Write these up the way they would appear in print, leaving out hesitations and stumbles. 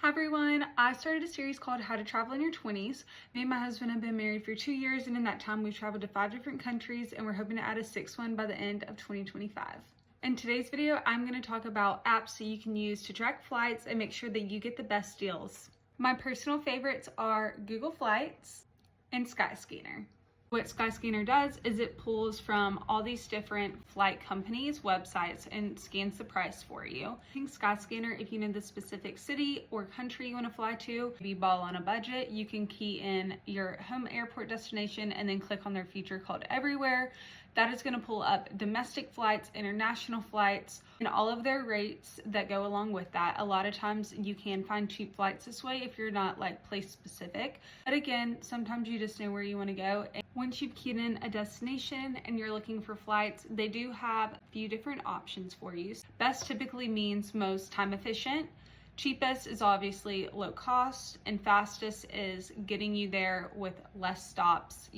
Hi everyone, I started a series called How to Travel in Your 20s. Me and my husband have been married for 2 years, and in that time we've traveled to 5 different countries, and we're hoping to add a 6th one by the end of 2025. In today's video, I'm going to talk about apps so you can use to track flights and make sure that you get the best deals. My personal favorites are Google Flights and Skyscanner. What Skyscanner does is it pulls from all these different flight companies' websites and scans the price for you. Using Skyscanner, if you know the specific city or country you want to fly to, be ball on a budget, you can key in your home airport destination and then click on their feature called Everywhere. That is going to pull up domestic flights, international flights, and all of their rates that go along with that. A lot of times you can find cheap flights this way if you're not like place specific. But again, sometimes you just know where you want to go. And once you've keyed in a destination and you're looking for flights, they do have a few different options for you. Best typically means most time efficient. Cheapest is obviously low cost, and fastest is getting you there with less stops,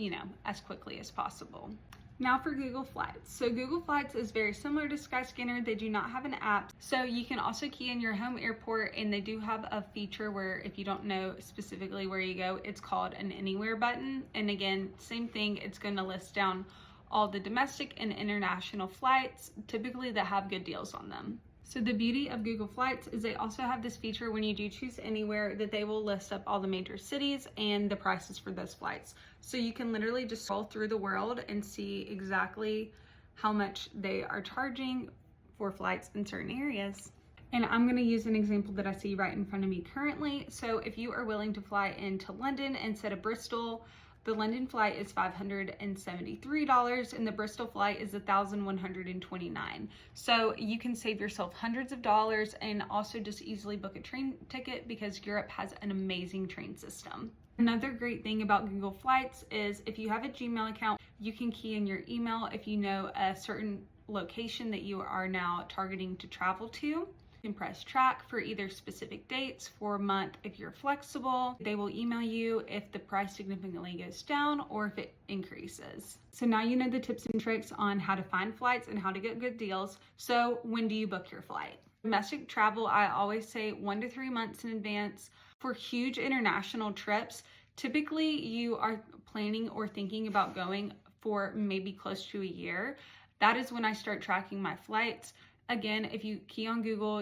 as quickly as possible. Now for Google Flights. So Google Flights is very similar to Skyscanner. They do not have an app. So you can also key in your home airport, and they do have a feature where if you don't know specifically where you go, it's called an anywhere button. And again, same thing, it's going to list down all the domestic and international flights, typically that have good deals on them. So the beauty of Google Flights is they also have this feature when you do choose anywhere that they will list up all the major cities and the prices for those flights. So you can literally just scroll through the world and see exactly how much they are charging for flights in certain areas. And I'm going to use an example that I see right in front of me currently. So if you are willing to fly into London instead of Bristol, the London flight is $573 and the Bristol flight is $1,129. So you can save yourself hundreds of dollars and also just easily book a train ticket because Europe has an amazing train system. Another great thing about Google Flights is if you have a Gmail account, you can key in your email if you know a certain location that you are now targeting to travel to. You can press track for either specific dates, for a month if you're flexible. They will email you if the price significantly goes down or if it increases. So now you know the tips and tricks on how to find flights and how to get good deals. So when do you book your flight? Domestic travel, I always say 1 to 3 months in advance. For huge international trips, typically you are planning or thinking about going for maybe close to a year. That is when I start tracking my flights. Again, if you key on Google,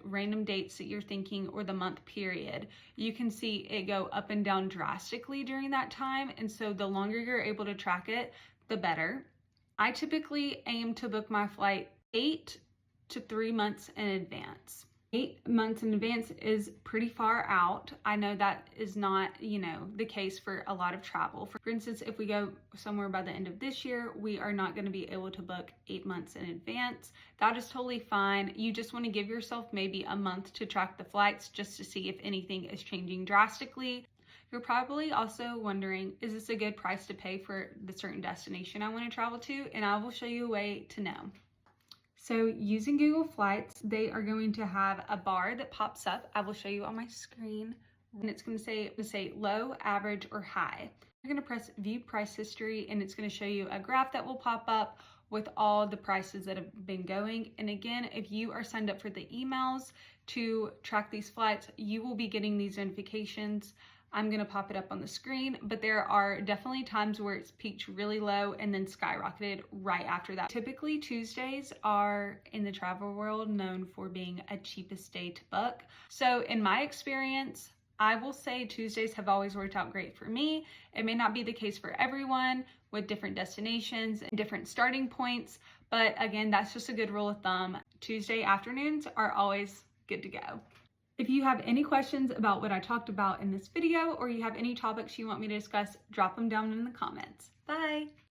random dates that you're thinking or the month period, you can see it go up and down drastically during that time. And so the longer you're able to track it, the better. I typically aim to book my flight 8 to 3 months in advance. 8 months in advance is pretty far out. I know that is not, the case for a lot of travel. For instance, if we go somewhere by the end of this year, we are not going to be able to book 8 months in advance. That is totally fine. You just want to give yourself maybe a month to track the flights just to see if anything is changing drastically. You're probably also wondering, is this a good price to pay for the certain destination I want to travel to? And I will show you a way to know. So using Google Flights, they are going to have a bar that pops up. I will show you on my screen, and it's going to say low, average, or high. You're going to press view price history, and it's going to show you a graph that will pop up with all the prices that have been going. And again, if you are signed up for the emails to track these flights, you will be getting these notifications. I'm going to pop it up on the screen, but there are definitely times where it's peaked really low and then skyrocketed right after that. Typically, Tuesdays are in the travel world known for being a cheapest day to book. So in my experience, I will say Tuesdays have always worked out great for me. It may not be the case for everyone with different destinations and different starting points, but again, that's just a good rule of thumb. Tuesday afternoons are always good to go. If you have any questions about what I talked about in this video, or you have any topics you want me to discuss, drop them down in the comments. Bye.